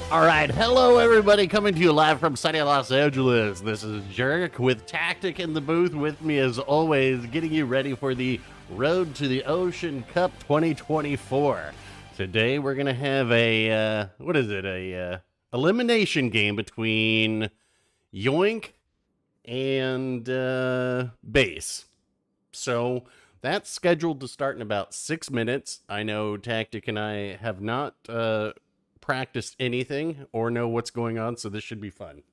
All right, hello everybody, coming to you live from sunny Los Angeles. This is Jerk with Tactic in the booth with me as always, getting you ready for the Road to the Ocean Cup 2024. Today we're gonna have a elimination game between YOINK and Base. So that's scheduled to start in about 6 minutes. I know Tactic and I have not practiced anything or know what's going on, so this should be fun.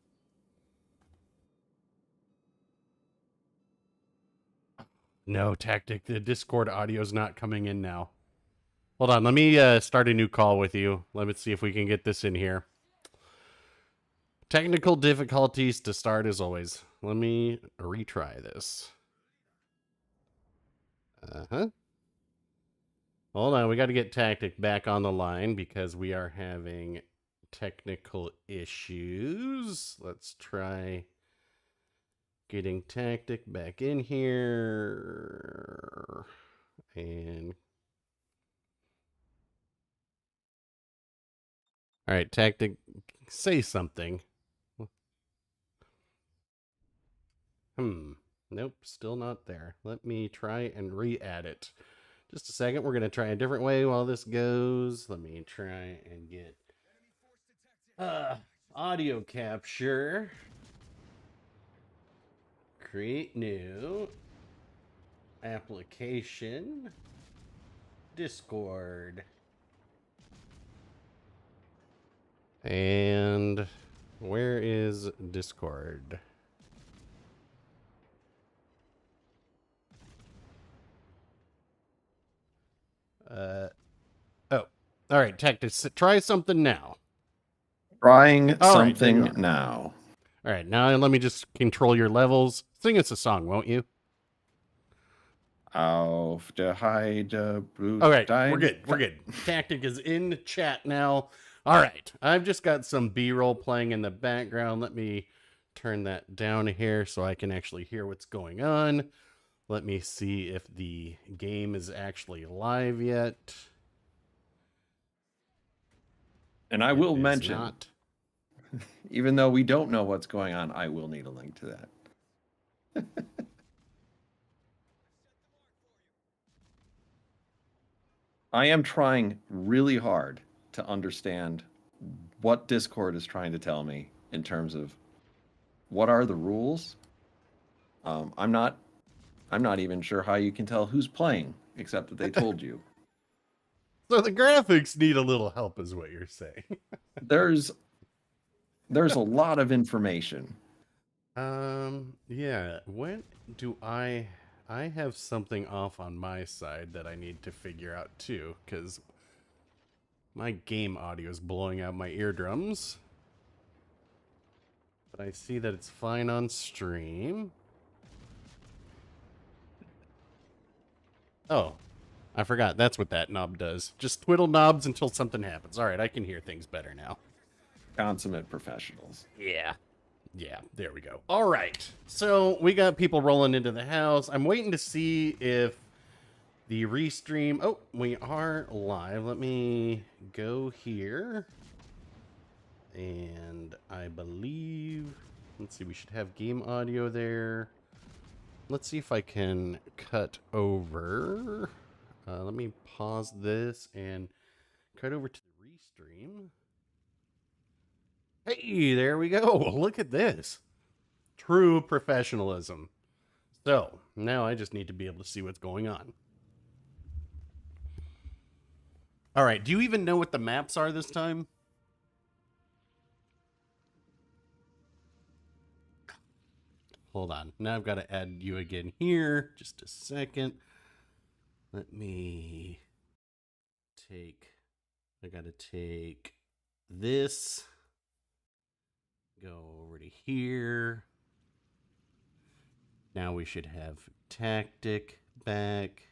No, Tactic, the Discord audio's not coming in now. Hold on, let me start a new call with you. Let me see if we can get this in here. Technical difficulties to start as always. Let me retry this. Hold on, we got to get Tactic back on the line because we are having technical issues. Let's try getting Tactic back in here. And all right, Tactic, say something. Nope, still not there. Let me try and re-add it. Just a second, we're going to try a different way while this goes. Let me try and get audio capture. Create new application. Discord. And where is Discord? All right, Tactic, try something now. Trying something now. All right, now let me just control your levels. Sing us a song, won't you? Auf der Heide, Blut. All right, we're good. We're good. Tactic is in chat now. All right, I've just got some B-roll playing in the background. Let me turn that down here so I can actually hear what's going on. Let me see if the game is actually live yet. And I will mention, even though we don't know what's going on, I will need a link to that. I am trying really hard to understand what Discord is trying to tell me in terms of what are the rules. I'm not even sure how you can tell who's playing, except that they told you. So the graphics need a little help, is what you're saying. There's a lot of information. Yeah. When do I have something off on my side that I need to figure out too, because my game audio is blowing out my eardrums. But I see that it's fine on stream. Oh, I forgot. That's what that knob does. Just twiddle knobs until something happens. All right, I can hear things better now. Consummate professionals. Yeah. Yeah, there we go. All right. So we got people rolling into the house. I'm waiting to see if the restream... Oh, we are live. Let me go here. And I believe... Let's see, we should have game audio there. Let's see if I can cut over... let me pause this and cut over to the restream. Hey, there we go. Look at this. True professionalism. So, now I just need to be able to see what's going on. All right, do you even know what the maps are this time? Hold on. Now I've got to add you again here. Just a second. Let me I got to take this, go over to here. Now we should have Tactic back.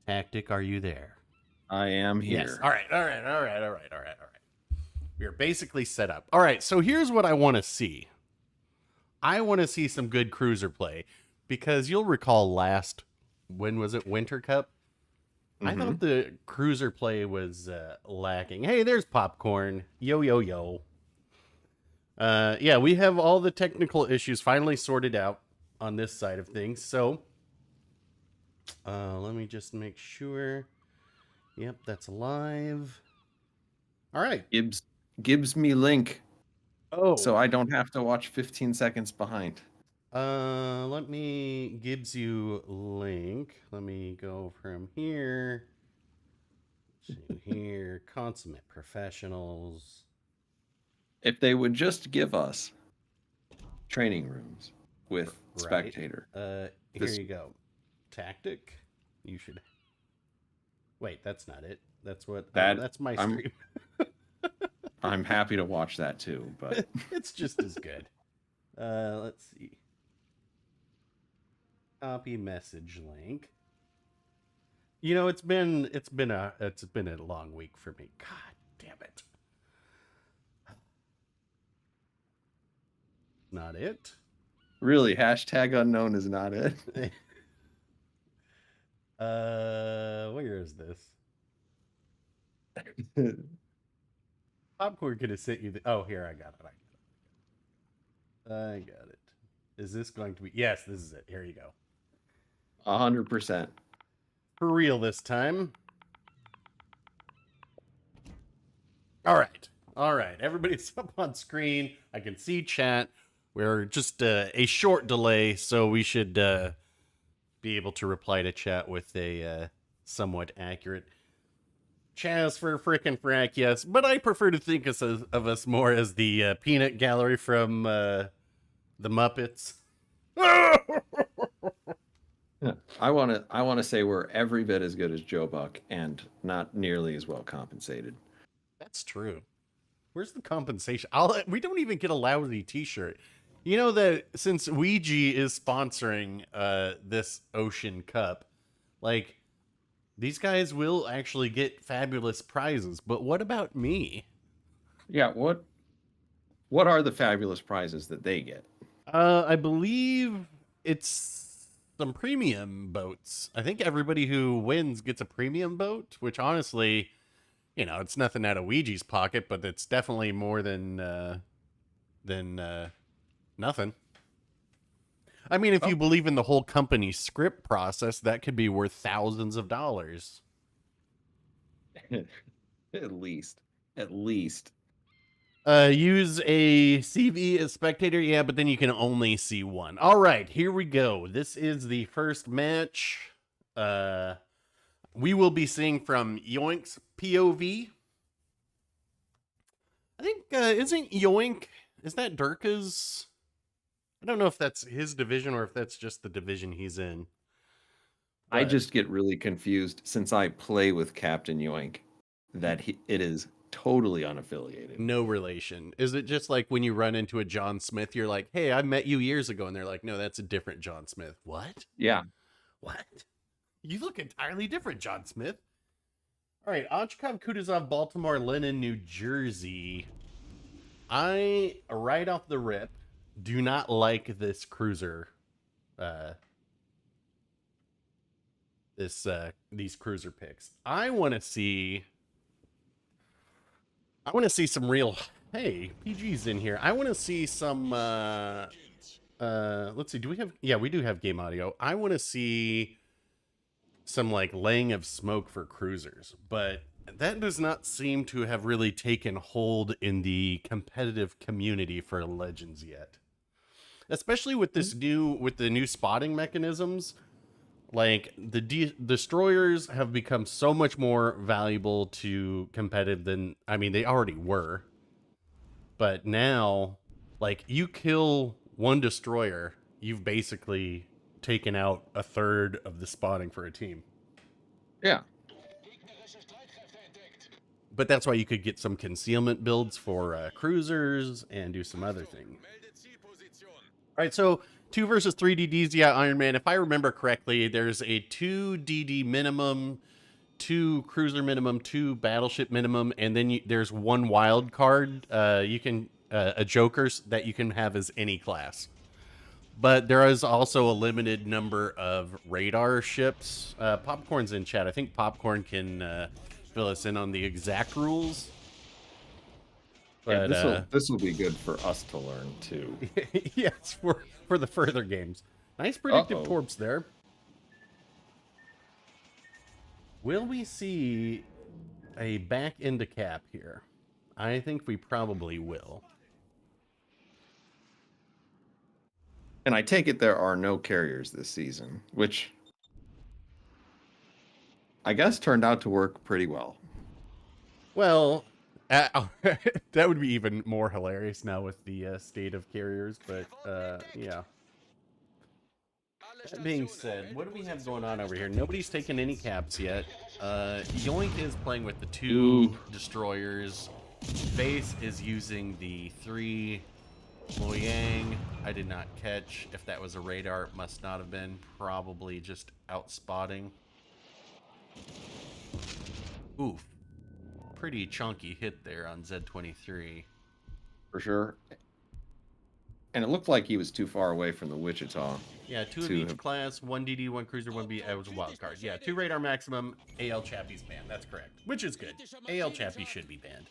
Tactic, are you there? I am here. Yes. All right. We are basically set up. All right, so here's what I want to see. I want to see some good cruiser play. Because you'll recall when was it, Winter Cup? I Mm-hmm. thought the cruiser play was lacking. Hey, there's popcorn. Yo, yo, yo. Yeah, we have all the technical issues finally sorted out on this side of things. So, let me just make sure. Yep, that's live. All right. Gibbs me link Oh, so I don't have to watch 15 seconds behind. let me gives you link. Let me go from here to here. Consummate professionals. If they would just give us training rooms with Right. spectator. Here This you go. Tactic. You should. Wait, that's not it. That's what. Oh, that that's my I'm stream. I'm happy to watch that too, but It's just as good. Let's see. Copy message link. You know, it's been a long week for me. God damn it. Not it. really hashtag unknown is not it. Where is this? Popcorn could have sent you the. Oh, here I got it. I got it. Is this going to be? Yes, this is it. Here you go. 100%. For real this time. All right. All right. Everybody's up on screen. I can see chat. We're just a short delay, so we should be able to reply to chat with a somewhat accurate Chaz for frickin' frack, yes. But I prefer to think of us more as the peanut gallery from the Muppets. I want to say we're every bit as good as Joe Buck and not nearly as well compensated. That's true. Where's the compensation? We don't even get a lousy T-shirt. You know that since Ouija is sponsoring this Ocean Cup, like these guys will actually get fabulous prizes. But what about me? Yeah, what are the fabulous prizes that they get? I believe it's some premium boats. I think everybody who wins gets a premium boat, which honestly, you know, it's nothing out of Ouija's pocket, but it's definitely more than nothing. I mean, if you believe in the whole company script process, that could be worth thousands of dollars. At least. At least. Use a CV as spectator, yeah, but then you can only see one. All right, here we go. This is the first match. We will be seeing from YOINK's POV. I think isn't YOINK, is that Durka's? I don't know if that's his division or if that's just the division he's in. I just get really confused since I play with Captain Yoink that it is totally unaffiliated. No relation. Is it just like when you run into a John Smith, you're like, hey, I met you years ago, and they're like, no, that's a different John Smith. What? Yeah. What? You look entirely different, John Smith. All right, Ochkov Kutuzov, Baltimore, Lennon, New Jersey. I, right off the rip, do not like this cruiser. These cruiser picks. I want to see some real. Hey, PG's in here. I want to see some. Let's see. Do we have? Yeah, we do have game audio. I want to see some like laying of smoke for cruisers, but that does not seem to have really taken hold in the competitive community for Legends yet. Especially with this with the new spotting mechanisms. Like the destroyers have become so much more valuable to competitive than, I mean, they already were, but now, like, you kill one destroyer, you've basically taken out a third of the spotting for a team. Yeah. But that's why you could get some concealment builds for cruisers and do some other things. All right, so 2 versus 3 DDs, yeah, Iron Man. If I remember correctly, there's a 2 DD minimum, 2 cruiser minimum, 2 battleship minimum, and then there's 1 wild card. You can a Joker's that you can have as any class. But there is also a limited number of radar ships. Popcorn's in chat. I think Popcorn can fill us in on the exact rules. Yeah, But this will be good for us to learn too. yes, for the further games. Nice predictive Uh-oh. torps there. Will we see a back into cap here? I think we probably will. And I take it there are no carriers this season, which I guess turned out to work pretty well. Well, that would be even more hilarious now with the state of carriers, but yeah. That being said, what do we have going on over here? Nobody's taken any caps yet. Yoink is playing with the 2 destroyers. Base is using the 3 Loyang. I did not catch if that was a radar. It must not have been. Probably just out spotting. Oof. Pretty chunky hit there on Z23. For sure. And it looked like he was too far away from the Wichita. Yeah, 2 of each class, 1 DD, 1 cruiser, 1 B. That was a wild card. Yeah, 2 radar maximum. AL Chappie's banned. That's correct. Which is good. AL Chappie should be banned.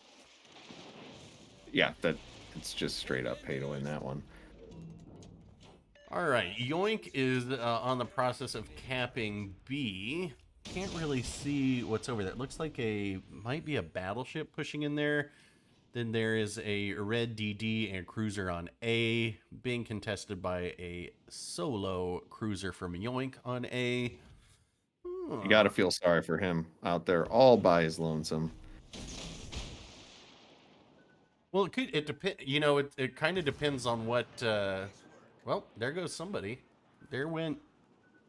Yeah, it's just straight up pay to win that one. All right, Yoink is on the process of capping B. Can't really see what's over there. It looks like might be a battleship pushing in there. Then there is a red DD and cruiser on A, being contested by a solo cruiser from Yoink on A. You got to feel sorry for him out there all by his lonesome. Well, it depend. You know, it kind of depends on what. Well, there goes somebody. There went.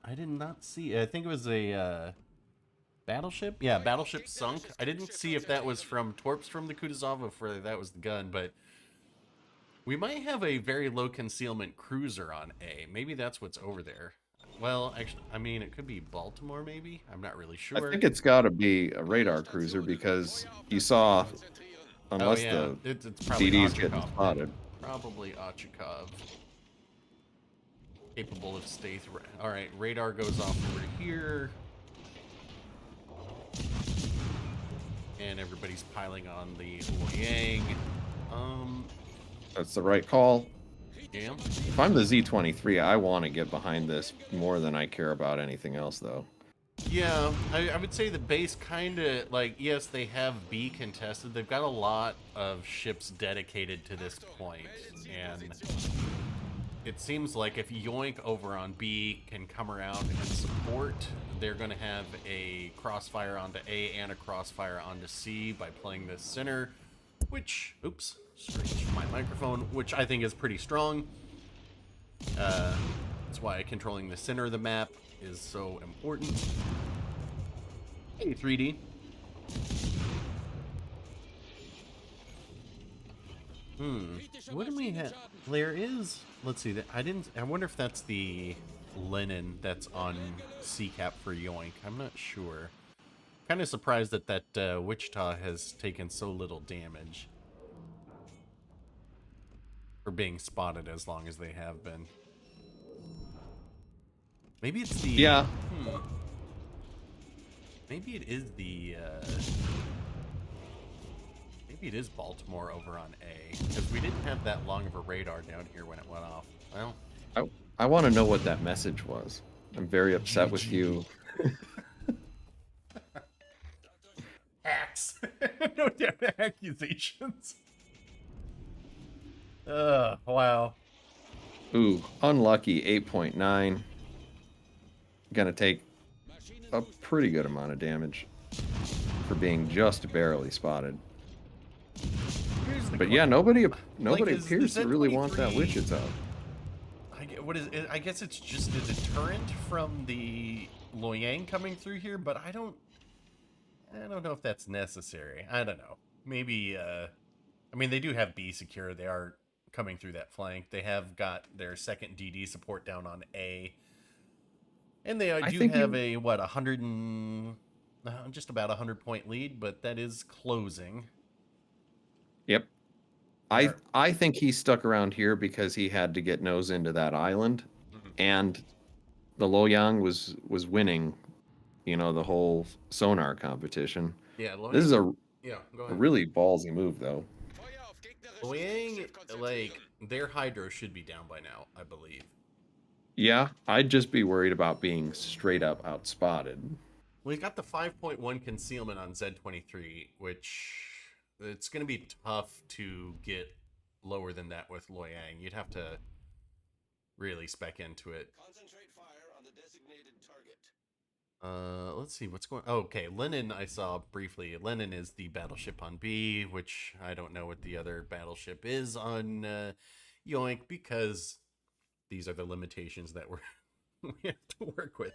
I did not see. I think it was a battleship. Yeah, battleship sunk. I didn't see if that was from torps from the Kutuzov, if that was the gun, but we might have a very low concealment cruiser on A. Maybe that's what's over there. Well, actually, I mean, it could be Baltimore. Maybe I'm not really sure. I think it's got to be a radar cruiser because you saw, unless the it's probably DD's Ochakov. getting spotted. Probably Ochakov. Capable of stay. All right, radar goes off over here. And everybody's piling on the Loyang. That's the right call. Yeah. If I'm the Z23, I want to get behind this more than I care about anything else, though. Yeah, I would say the base kind of, like, yes, they have B contested. They've got a lot of ships dedicated to this point, and it seems like if Yoink over on B can come around and support, they're going to have a crossfire onto A and a crossfire onto C by playing this center, which, oops, scratched my microphone, which I think is pretty strong. That's why controlling the center of the map is so important. Hey, 3D. What do we have? There is. Let's see. I wonder if that's the linen that's on C-cap for Yoink. I'm not sure. Kind of surprised that Wichita has taken so little damage for being spotted as long as they have been. Maybe it's the... Yeah. Maybe it is the... Maybe it is Baltimore over on A, because we didn't have that long of a radar down here when it went off. Well... I want to know what that message was. I'm very upset with you. Hacks. No damn accusations. Wow. Ooh, unlucky 8.9. Gonna take a pretty good amount of damage for being just barely spotted. But yeah, nobody appears to really want that Wichita. I guess it's just a deterrent from the Loyang coming through here, but I don't know if that's necessary. I don't know. Maybe I mean, they do have B secure. They are coming through that flank. They have got their second DD support down on A. And they do have a 100 and just about 100-point lead, but that is closing. Yep. I think he stuck around here because he had to get nose into that island, Mhm. and the Loyang was winning, the whole sonar competition. Yeah, This is Loyang. a Yeah, go ahead. really ballsy move, though. Loyang, like their Hydro should be down by now, I believe. Yeah, I'd just be worried about being straight up outspotted. Well, he's got the 5.1 concealment on Z23, which it's going to be tough to get lower than that with Loyang. You'd have to really spec into it. Let's see what's going. Oh, okay, Lenin. I saw briefly. Lenin is the battleship on B, which I don't know what the other battleship is on Yoink because these are the limitations that we have to work with.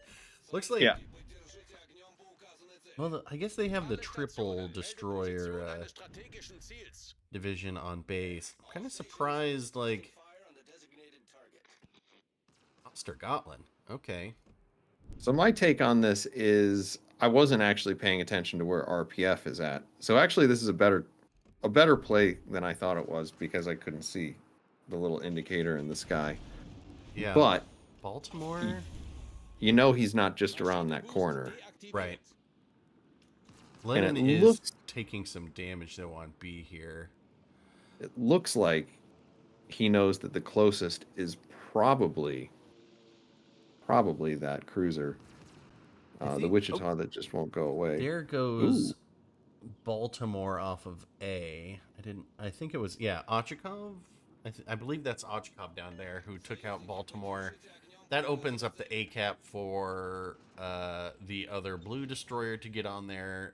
Looks like. Yeah. Well, I guess they have the triple destroyer division on base. I'm kind of surprised, like Ostergotland. Okay. So my take on this is I wasn't actually paying attention to where RPF is at. So actually this is a better play than I thought it was because I couldn't see the little indicator in the sky. Yeah. But Baltimore. he's not just around that corner. Right. And Lennon is taking some damage though on B here. It looks like he knows that the closest is probably that cruiser. The Wichita that just won't go away. There goes Baltimore off of A. I think it was, yeah, Ochakov. I believe that's Ochakov down there who took out Baltimore. That opens up the A cap for the other blue destroyer to get on there,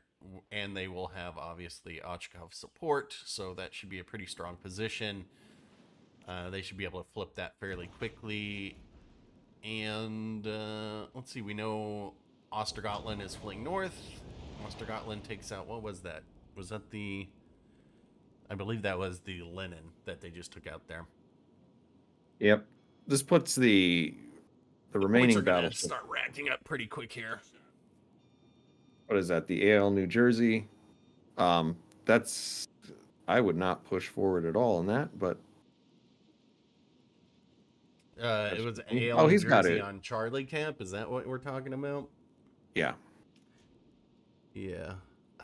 and they will have obviously Ochakov support, so that should be a pretty strong position. They should be able to flip that fairly quickly. And let's see, we know Ostergotland is fleeing north. Ostergotland takes out, what was that? Was that the... I believe that was the Lenin that they just took out there. Yep. This puts the remaining battleship start racking up pretty quick here. What is that? The AL New Jersey. That's I would not push forward at all in that, but it was AL New he's got Jersey it on Charlie Camp. Is that what we're talking about? Yeah. Yeah.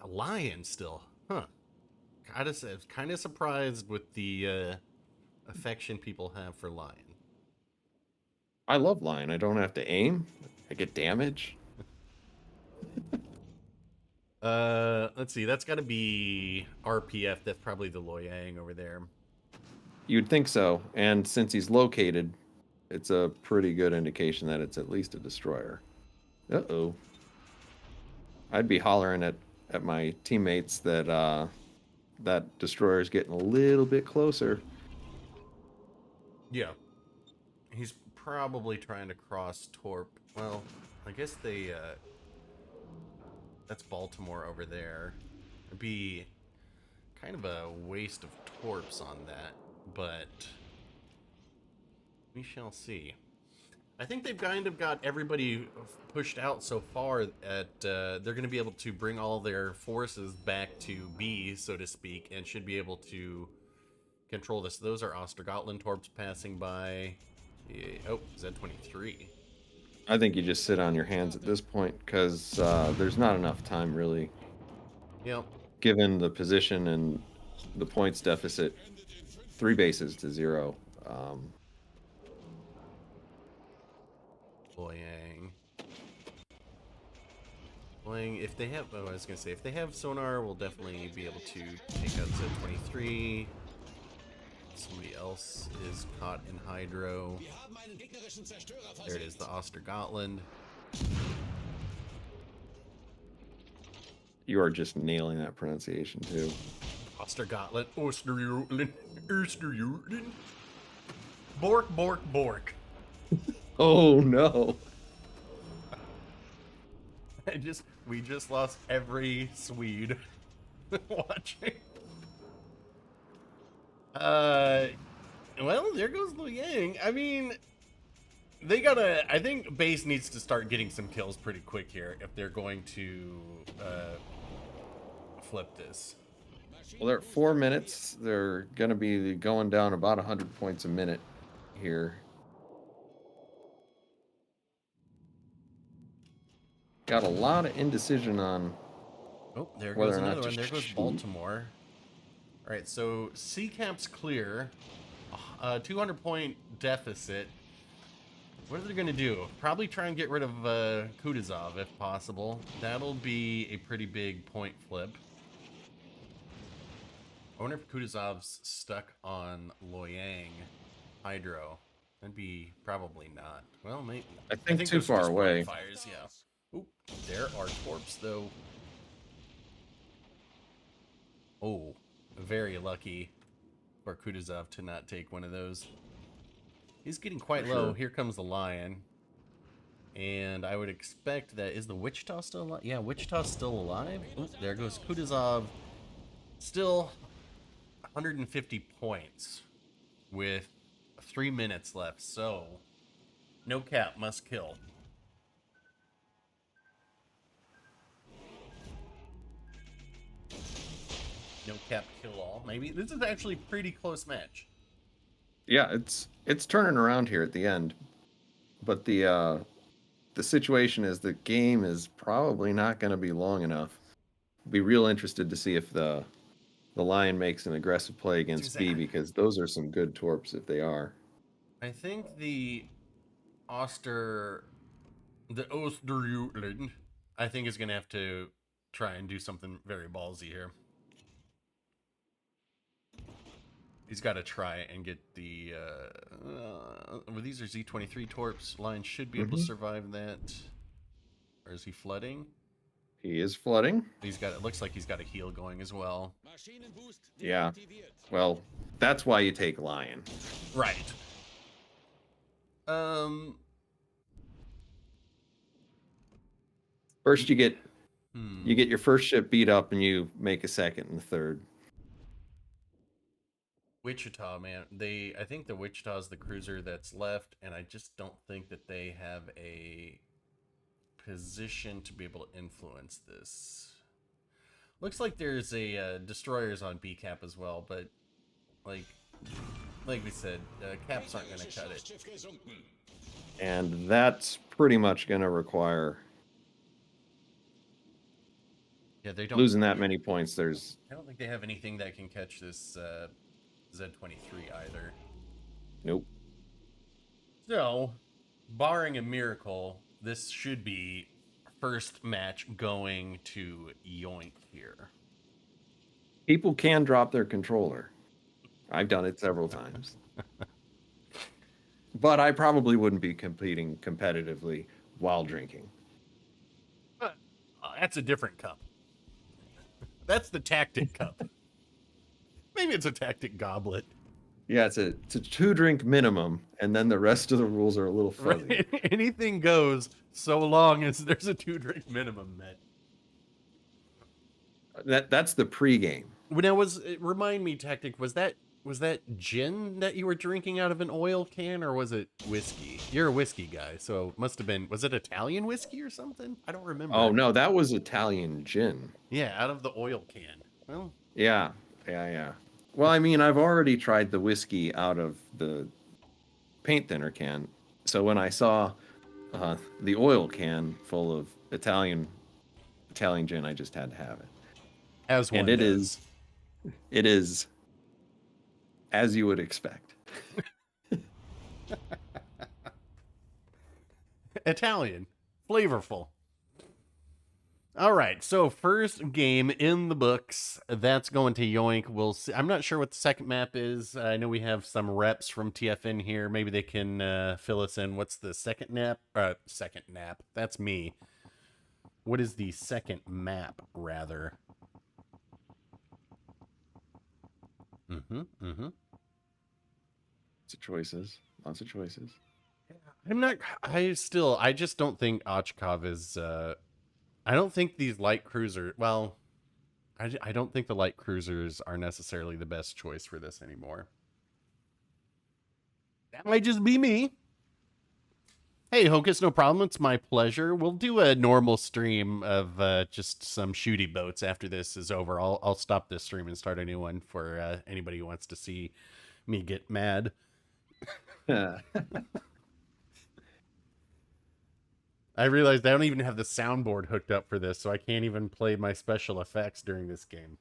A Lion still. Huh. Kind of surprised with the affection people have for Lion. I love Lion. I don't have to aim. I get damage. Let's see. That's got to be RPF. That's probably the Loyang over there. You'd think so. And since he's located, it's a pretty good indication that it's at least a destroyer. Uh-oh. I'd be hollering at my teammates that that destroyer's getting a little bit closer. Yeah. He's probably trying to cross Torp. Well, I guess they that's Baltimore over there. It'd be kind of a waste of torps on that, but we shall see. I think they've kind of got everybody pushed out so far that they're going to be able to bring all their forces back to B, so to speak, and should be able to control this. Those are Ostergotland torps passing by. Oh, Z23. I think you just sit on your hands at this point because there's not enough time, really. Yep. Given the position and the points deficit, 3 bases to 0. Loyang, if they have, I was gonna say, if they have sonar, we'll definitely be able to take out Z23. Somebody else is caught in hydro. There it is, the Ostergotland. You are just nailing that pronunciation too. Ostergotland, Ostergotland, Ostergotland. Bork, bork, bork. Oh no. We just lost every Swede watching. Well, there goes Loyang. I mean, I think base needs to start getting some kills pretty quick here if they're going to flip this. Well, they're at 4 minutes. They're going to be going down about 100 points a minute here. Got a lot of indecision on Oh, there whether goes or not another to one. There goes shoot. Baltimore. All right, so C-Cap's clear. 200-point deficit. What are they going to do? Probably try and get rid of Kutuzov if possible. That'll be a pretty big point flip. I wonder if Kutuzov's stuck on Loyang Hydro. That'd be probably not. Well, maybe. I think too those are far just away. fires, yeah. Oop, there are torps, though. Oh, very lucky for Kutuzov to not take one of those. He's getting quite For low. sure. Here comes the Lion. And I would expect that... Is the Wichita still alive? Yeah, Wichita's still alive. Ooh, there goes Kutuzov. Still 150 points with 3 minutes left. So, no cap, must kill. No cap, kill all. Maybe this is actually a pretty close match. Yeah, it's turning around here at the end. But the situation is the game is probably not going to be long enough. Be real interested to see if the Lion makes an aggressive play against B, because those are some good torps if they are. I think the Osterjutland, I think is going to have to try and do something very ballsy here. He's got to try and get the... well, these are Z23 torps. Lion should be able to survive that. Or is he flooding? He is flooding. He's got... It looks like he's got a heal going as well. Yeah. Well, that's why you take Lion. Right. First you get your first ship beat up and you make a second and third. Wichita, man. I think the Wichita is the cruiser that's left, and I just don't think that they have a position to be able to influence this. Looks like there's a destroyers on B cap as well, but like we said, caps aren't going to cut it. And that's pretty much going to require... Yeah, they don't... Losing that many points, there's... I don't think they have anything that can catch this Z23 either. Nope. So, barring a miracle, this should be first match going to YOINK here. People can drop their controller. I've done it several times. But I probably wouldn't be competing competitively while drinking. That's a different cup. That's the tactic cup. Maybe it's a tactic goblet. Yeah, it's a 2-drink minimum, and then the rest of the rules are a little fuzzy. Right? Anything goes so long as there's a 2-drink minimum met. That's the pregame. Now, remind me, tactic, was that gin that you were drinking out of an oil can, or was it whiskey? You're a whiskey guy, so it must have been... Was it Italian whiskey or something? I don't remember. Oh no, that was Italian gin. Yeah, out of the oil can. Well, yeah. Well, I mean, I've already tried the whiskey out of the paint thinner can. So when I saw the oil can full of Italian gin, I just had to have it. As one does. It is as you would expect. Italian, flavorful. All right, so first game in the books. That's going to YOINK. We'll see. I'm not sure what the second map is. I know we have some reps from TFN here. Maybe they can fill us in. What's the second nap? Second nap. That's me. What is the second map, rather? Lots of choices. Lots of choices. I just don't think Ochkov is... I don't think these light cruisers... Well, I don't think the light cruisers are necessarily the best choice for this anymore. That might just be me. Hey, Hocus, no problem. It's my pleasure. We'll do a normal stream of just some shooty boats after this is over. I'll stop this stream and start a new one for anybody who wants to see me get mad. I realized I don't even have the soundboard hooked up for this, so I can't even play my special effects during this game.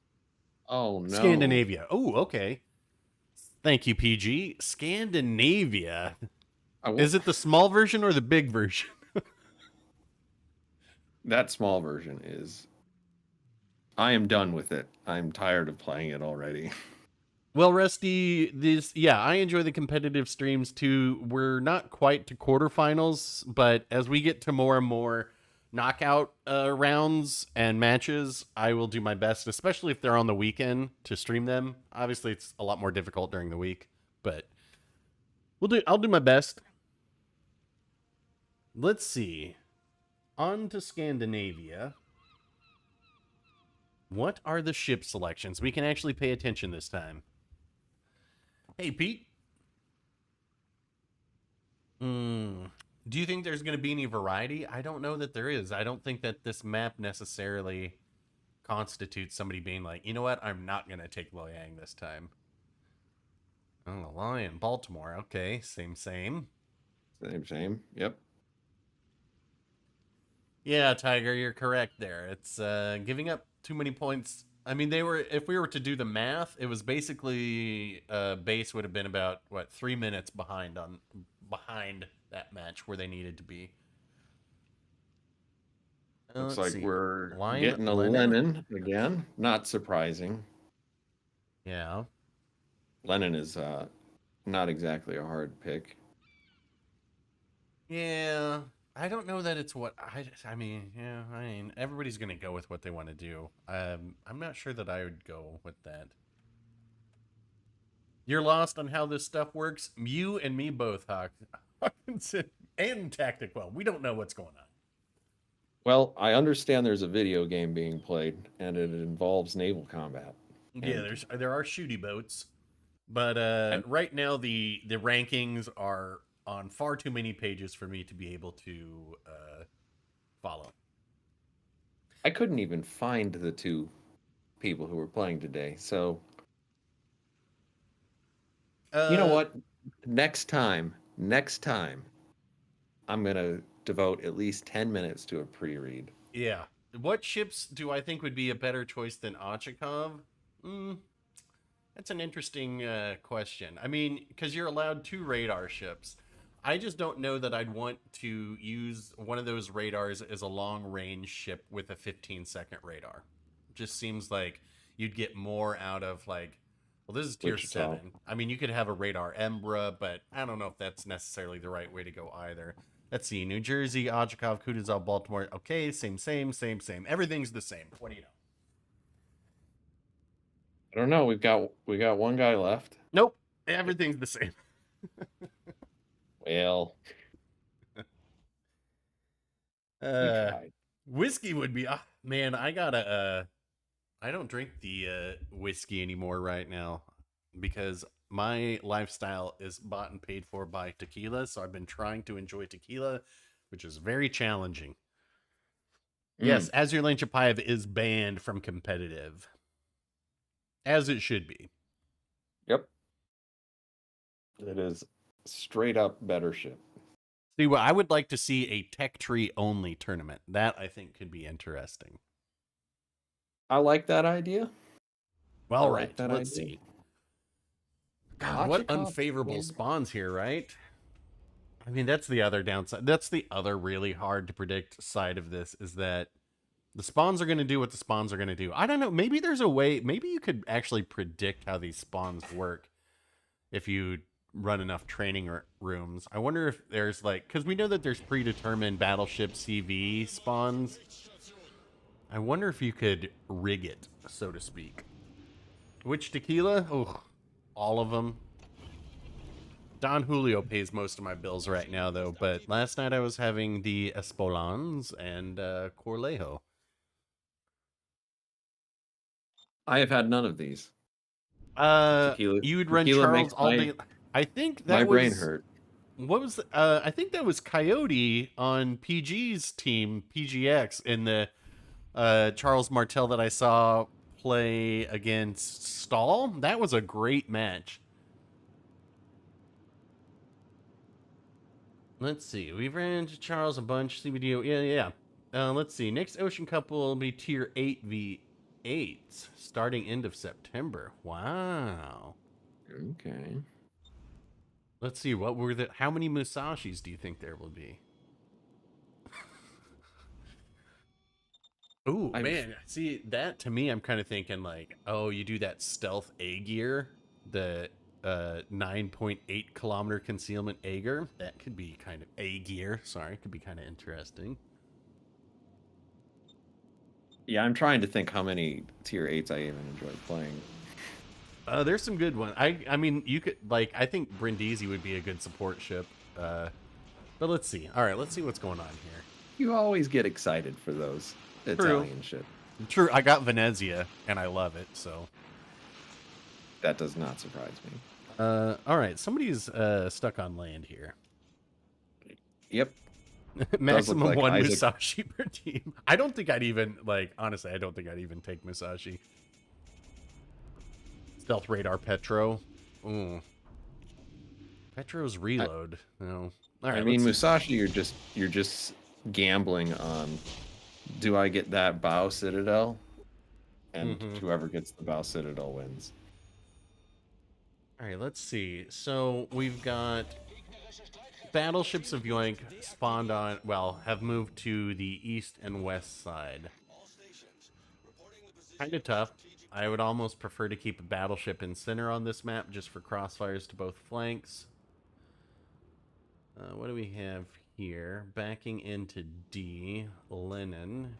Oh no. Scandinavia. Oh, okay. Thank you, PG. Scandinavia. I will, Is it the small version or the big version? that small version is. I am done with it. I'm tired of playing it already. Well, Rusty, I enjoy the competitive streams too. We're not quite to quarterfinals, but as we get to more and more knockout rounds and matches, I will do my best, especially if they're on the weekend, to stream them. Obviously, it's a lot more difficult during the week, but I'll do my best. Let's see. On to Scandinavia. What are the ship selections? We can actually pay attention this time. Hey, Pete. Do you think there's going to be any variety? I don't know that there is. I don't think that this map necessarily constitutes somebody being like, you know what, I'm not going to take Loyang this time. Oh, Lion, Baltimore. Okay, same. Same. Yep. Yeah, Tiger, you're correct there. It's giving up too many points. I mean, if we were to do the math, it was basically base would have been about 3 minutes behind that match where they needed to be. Looks Let's like see. we're Lion, getting a Lennon. Lennon again. Not surprising. Yeah. Lennon is not exactly a hard pick. Yeah. I don't know that it's what I mean, yeah, I mean, everybody's going to go with what they want to do. I'm not sure that I would go with that. You're lost on how this stuff works. You and me both, Hawkinson and Tactic. Well, we don't know what's going on. Well, I understand there's a video game being played and it involves naval combat. Yeah, And there are shooty boats, but and right now the rankings are on far too many pages for me to be able to follow. I couldn't even find the two people who were playing today. So, you know Uh, what? Next time, I'm going to devote at least 10 minutes to a pre-read. yeah. What ships do I think would be a better choice than Ochakov? Mm, that's an interesting question. I mean, because you're allowed 2 radar ships. I just don't know that I'd want to use one of those radars as a long range ship with a 15-second radar. Just seems like you'd get more out of well, this is tier Wichita. 7. I mean, you could have a radar Embra, but I don't know if that's necessarily the right way to go either. Let's see, New Jersey, Ochakov, Kutuzov, Baltimore. Okay, same. Everything's the same. What do you know? I don't know. We got one guy left. Nope, everything's the same. Well, we Uh, tried. whiskey would be. Man, I gotta. I don't drink the whiskey anymore right now because my lifestyle is bought and paid for by tequila. So I've been trying to enjoy tequila, which is very challenging. Yes, Mm, Azure Lane Chapayev is banned from competitive, as it should be. yep. It is straight up better ship. See, well, I would like to see a tech tree only tournament. That I think could be interesting. I like that idea. I Well, like right. that Let's idea. see. God, what Ochakov unfavorable and spawns here, right? I mean, that's the other downside. That's the other really hard to predict side of this is that the spawns are going to do what the spawns are going to do. I don't know. Maybe there's a way. Maybe you could actually predict how these spawns work if you run enough training rooms. I wonder if there's because we know that there's predetermined battleship CV spawns. I wonder if you could rig it, so to speak. Which tequila? Oh, all of them. Don Julio pays most of my bills right now, though. But last night I was having the Espolans and Corlejo. I have had none of these. Uh, Tequila you would run tequila Charles makes all day. I think my that brain was hurt. what was I think that was Coyote on PG's team, PGX, in the Charles Martel that I saw play against Stahl. That was a great match. Let's see. We've ran into Charles a bunch. CBD. Yeah. Let's see. Next Ocean Cup will be Tier 8v8s starting end of September. Wow. Okay. Let's see. What were the? How many Musashis do you think there will be? Ooh, man. See, that to me, I'm kind of thinking like, oh, you do that stealth A gear, the 9.8 kilometer concealment Ager. That could be kind of A gear. Sorry, could be kind of interesting. Yeah, I'm trying to think how many tier 8s I even enjoyed playing. There's some good ones. I mean, you could like. I think Brindisi would be a good support ship. But let's see. All right, let's see what's going on here. You always get excited for those Italian ships. True. I got Venezia, and I love it. So that does not surprise me. All right, somebody's stuck on land here. Yep. Maximum like one Isaac. Musashi per team. I don't think I'd even like. Honestly, I don't think I'd even take Musashi. Stealth radar Petro. Ooh. Petro's reload. No. All right. I mean, Musashi, you're just gambling on. Do I get that bow citadel? And whoever gets the bow citadel wins. All right, let's see. So we've got battleships of Yoink spawned on, well, have moved to the east and west side. Kind of tough. I would almost prefer to keep a battleship in center on this map just for crossfires to both flanks. What do we have here? Backing into D, Lennon.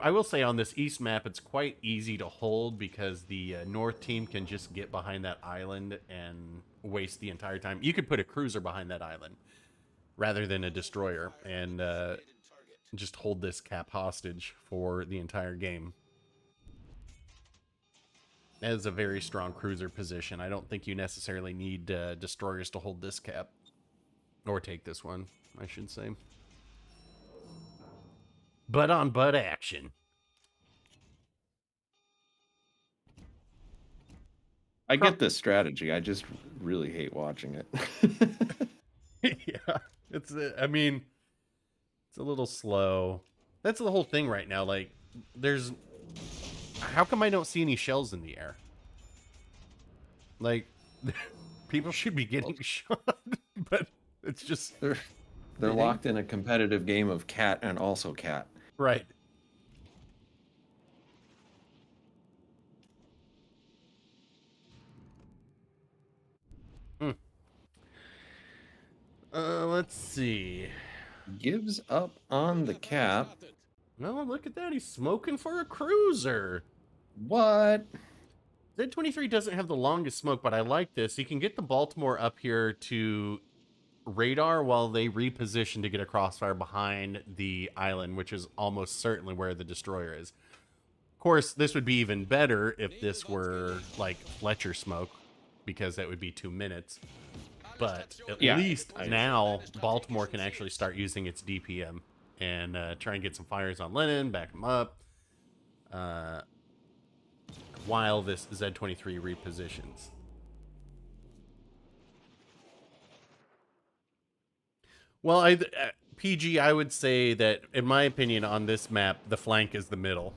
I will say on this east map, it's quite easy to hold because the north team can just get behind that island and waste the entire time. You could put a cruiser behind that island rather than a destroyer and just hold this cap hostage for the entire game. That is a very strong cruiser position. I don't think you necessarily need destroyers to hold this cap. Or take this one, I should say. Butt on butt action. I get this strategy. I just really hate watching it. Yeah, I mean, it's a little slow. That's the whole thing right now. Like, how come I don't see any shells in the air? Like, people should be getting shot, but it's just they're locked in a competitive game of cat and also cat. Right. Let's see. Gives up on the cap. Oh, look at that. He's smoking for a cruiser. What? Z23 doesn't have the longest smoke, but I like this. He can get the Baltimore up here to radar while they reposition to get a crossfire behind the island, which is almost certainly where the destroyer is. Of course, this would be even better if this were like Fletcher smoke, because that would be 2 minutes. But at least now Baltimore can actually start using its DPM and try and get some fires on Lennon, back them up, while this Z23 repositions. Well, PG, I would say that, in my opinion, on this map, the flank is the middle,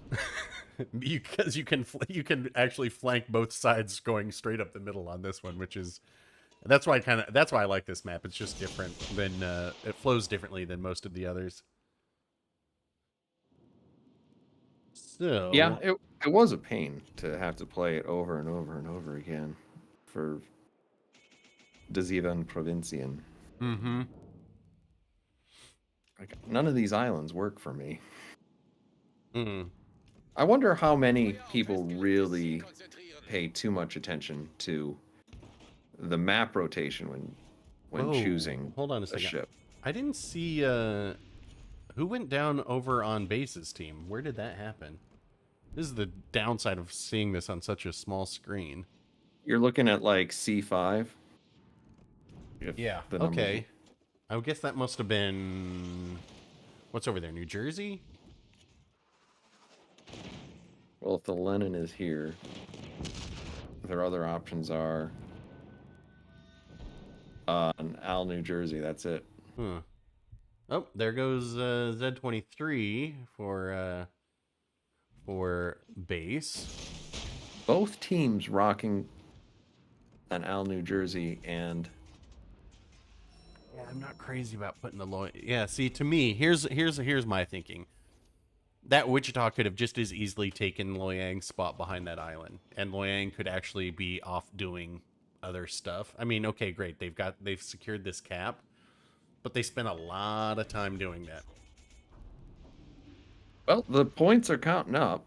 because you can actually flank both sides going straight up the middle on this one, which is that's why I like this map. It's just different than it flows differently than most of the others. So yeah, it was a pain to have to play it over and over and over again for Desivan Provincian. Mm-hmm. Like, none of these islands work for me. Mm. I wonder how many people really pay too much attention to the map rotation when choosing hold on a second. ship. I didn't see who went down over on Base's team. Where did that happen? This is the downside of seeing this on such a small screen. You're looking at like C5. If Yeah. the numbers. Okay. I guess that must have been what's over there, New Jersey? Well, if the Lenin is here, their other options are Al, New Jersey. That's it. Huh. Oh, there goes Z23 for base. Both teams rocking an Al, New Jersey, and Yeah, I'm not crazy about putting the Loy. Yeah, see, to me, here's my thinking. That Wichita could have just as easily taken Loyang's spot behind that island, and Loyang could actually be off doing other stuff. I mean, okay, great, they've secured this cap, but they spent a lot of time doing that. well, the points are counting up.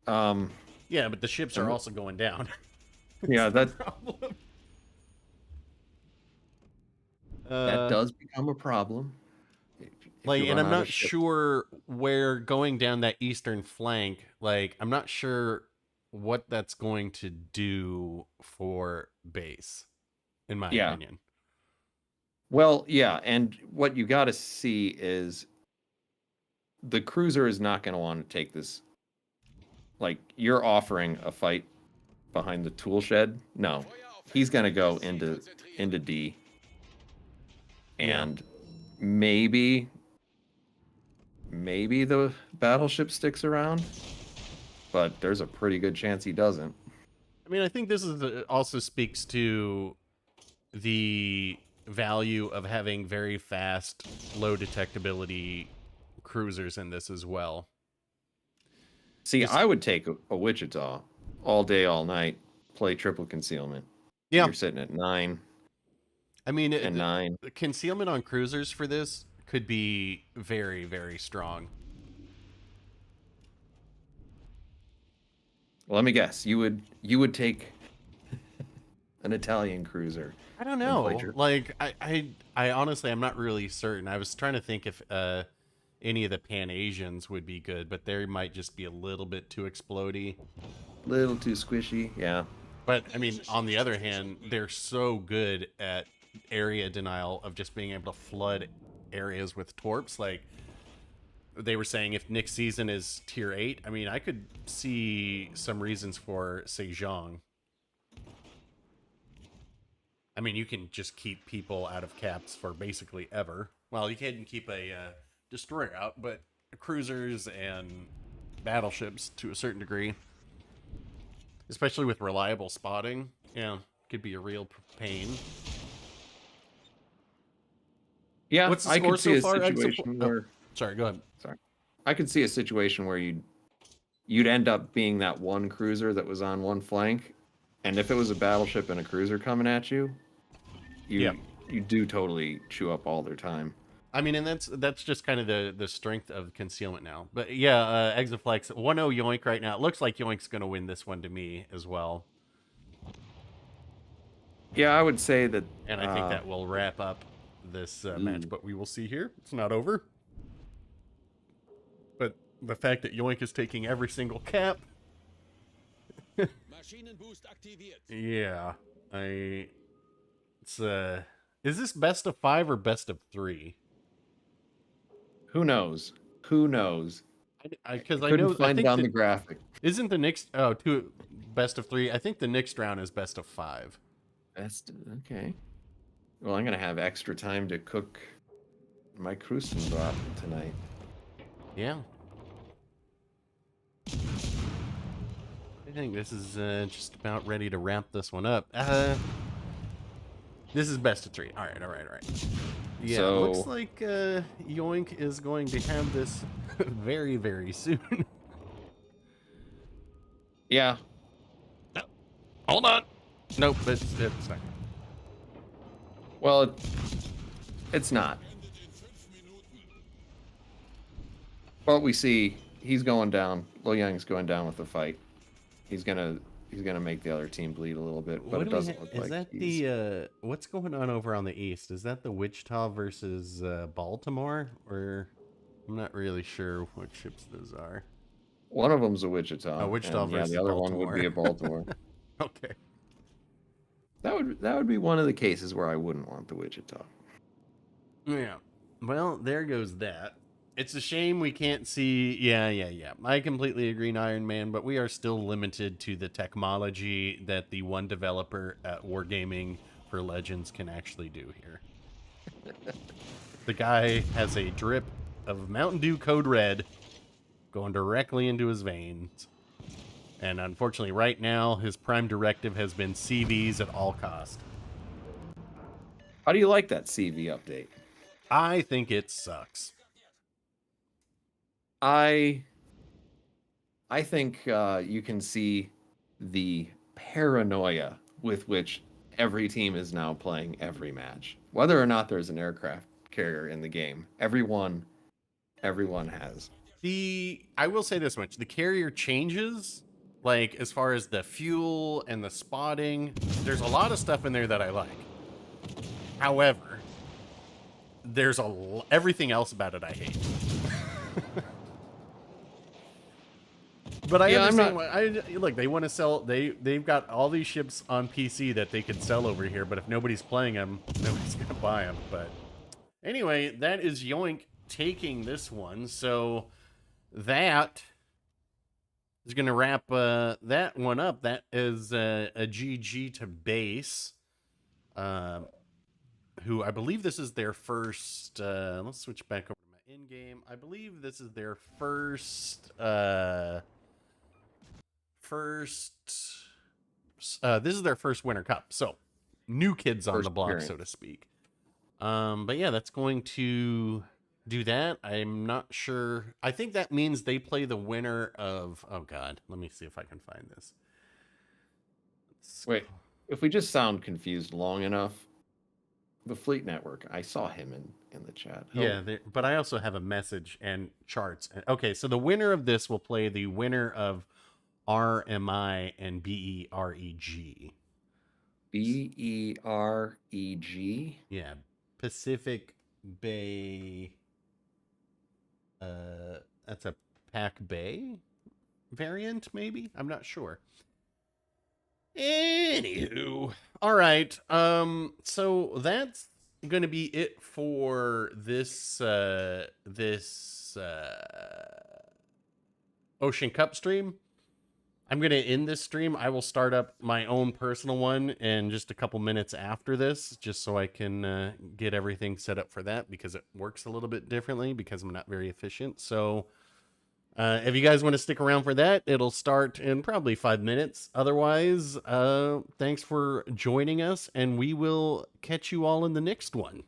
Yeah, but the ships are also going down. Yeah, that problem. that does become a problem. If Like, you and run I'm out of not ships. sure where going down that eastern flank. Like, I'm not sure what that's going to do for base, in my opinion. Well, yeah, and what you got to see is the cruiser is not going to want to take this. Like, you're offering a fight behind the tool shed. No, he's going to go into D, and maybe the battleship sticks around, but there's a pretty good chance he doesn't. I mean, I think this is also speaks to the value of having very fast, low detectability cruisers in this as well. See, I would take a Wichita all day, all night, play triple concealment. Yeah. You're sitting at 9. I mean, and 9. Concealment on cruisers for this could be very, very strong. Well, let me guess. You would take an Italian cruiser. I don't know. Like, I honestly, I'm not really certain. I was trying to think if any of the Pan Asians would be good, but they might just be a little bit too explodey. Little too squishy, yeah. But, I mean, on the other hand, they're so good at area denial of just being able to flood areas with torps. Like, they were saying if Nick's season is tier 8, I mean, I could see some reasons for Sejong. I mean, you can just keep people out of caps for basically ever. Well, you can't keep a destroyer out, but cruisers and battleships to a certain degree, especially with reliable spotting, yeah, could be a real pain. Yeah, what's the I score could see so a far? situation where. Sorry, go ahead. Sorry, I could see a situation where you'd end up being that one cruiser that was on one flank, and if it was a battleship and a cruiser coming at you, you do totally chew up all their time. I mean, and that's just kind of the strength of concealment now. But yeah, Exaflex 1-0 Yoink right now. It looks like Yoink's going to win this one to me as well. Yeah, I would say that. And I think that will wrap up this match, but we will see here. It's not over. But the fact that Yoink is taking every single cap. Yeah. It's is this best of 5 or best of 3? Who knows? Who knows? Because I couldn't know find I think it on the graphic. Isn't the next best of 3? I think the next round is best of 5. Okay. Well, I'm gonna have extra time to cook my Krusenbrat tonight. Yeah. I think this is just about ready to wrap this one up. This is best of 3. All right. Yeah, so, looks like Yoink is going to have this very, very soon. Yeah. No. Hold on. Nope, it's not. Well, it's not. But we see he's going down. Lo Yang's going down with the fight. He's gonna make the other team bleed a little bit, but it doesn't look like. Is that the what's going on over on the east? Is that the Wichita versus Baltimore, or I'm not really sure what ships those are. One of them's a Wichita. Wichita versus the other Baltimore. one would be a Baltimore. Okay. That would be one of the cases where I wouldn't want the Wichita. Yeah. Well, there goes that. It's a shame we can't see. Yeah. I completely agree, Iron Man, but we are still limited to the technology that the one developer at Wargaming for Legends can actually do here. The guy has a drip of Mountain Dew Code Red going directly into his veins. And unfortunately, right now, his prime directive has been CVs at all cost. How do you like that CV update? I think it sucks. I think you can see the paranoia with which every team is now playing every match, whether or not there's an aircraft carrier in the game. Everyone has. I will say this much: the carrier changes, like as far as the fuel and the spotting. There's a lot of stuff in there that I like. However, there's everything else about it I hate. But I understand why. Look, they want to sell. They've got all these ships on PC that they could sell over here, but if nobody's playing them, nobody's gonna buy them. But anyway, that is Yoink taking this one. So that is gonna wrap that one up. That is a GG to base. Who I believe this is their first. Let's switch back over to my in game. I believe this is their first. This is their first Winter Cup, so new kids on the block, so to speak. But yeah, that's going to do that. I'm not sure. I think that means they play the winner of. Oh God, let me see if I can find this. Wait, if we just sound confused long enough, the Fleet Network. I saw him in the chat. Yeah, but I also have a message and charts. Okay, so the winner of this will play the winner of RMI and BEREG. BEREG? Yeah. Pacific Bay. That's a Pac Bay variant, maybe? I'm not sure. Anywho. All right. So that's gonna be it for this Ocean Cup stream. I'm going to end this stream. I will start up my own personal one in just a couple minutes after this, just so I can get everything set up for that, because it works a little bit differently because I'm not very efficient. So if you guys want to stick around for that, it'll start in probably 5 minutes. Otherwise, thanks for joining us, and we will catch you all in the next one.